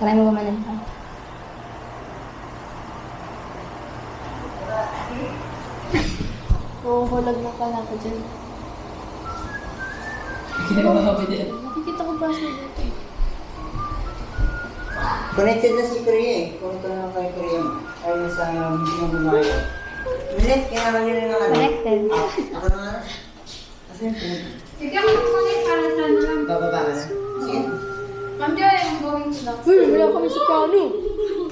Try mo gumanito. Oo, hulag na pala ako dyan. Ginawa ko din. Nakikita ko braso dito eh. Connected na si Korea eh. Kung ito na kay Korea mo. Ayaw sa mga babae. Milet, kailangan nila ng ano. Connected. Ako na nga. Kasi yung Sige ako mag-connect para sa ano lang. bababa ka na. Sige. Ma'am Joy, I'm going to the... Uy, wala kami sa plano.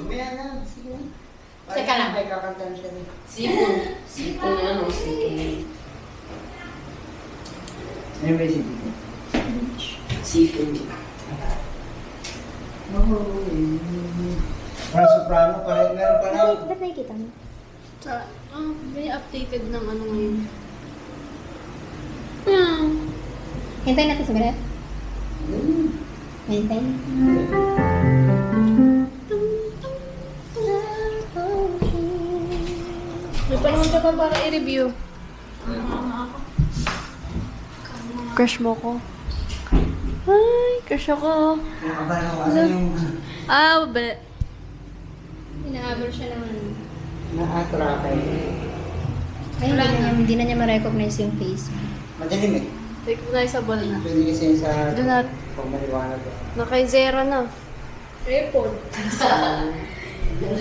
Mamaya na. Sige na. Teka lang. May kakantan siya din. Sipon. Sipon yan o sipon. Ano ba yung sige? Sipon. Para soprano pa rin. Meron pa lang. Ba't nakikita mo? Sa, may updated ng ano ngayon. Hintayin natin saglit. Hintayin. May panahon ka pa para i-review. Crush mo ko. Ay, crush ako. Nakabahan ako kasi yung Ba? Inaabol siya ng ano. na-attract. Ay, hindi na niya ma-recognize yung face. Madilim eh. Recognizable na. Pwede kasi sa Do not. pag maliwanag. Nakay zero na. Airpod.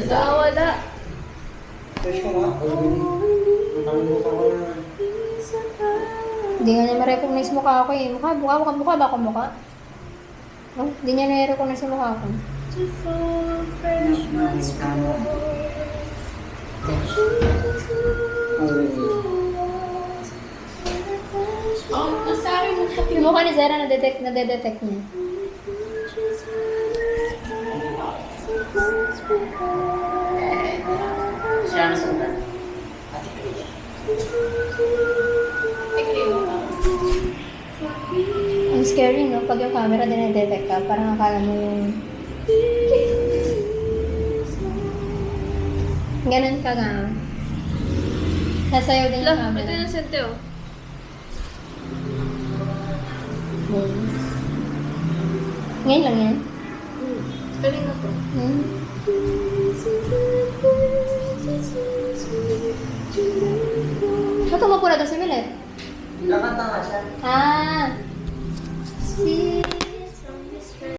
Wala. Search ko nga. Nakalimutan ko na. Hindi nga niya ma-recognize mukha ko eh. Mukha ba ako mukha? Oh, hindi niya na-recognize yung mukha ko. Oh, nasari mo sa Yung mukha ni Zara nadedetect niya. Siya na sundan. Ang scary, no? Pag yung camera dinedetect ka, parang akala mo yung... Ganun ka nga. Sasayaw din yung Lah, ito camera. yung sente oh. Nice. Ngayon lang yan. Galing na to. Hmm. Ba't tumapura doon si Milet? Nakanta nga siya. Ah! Si...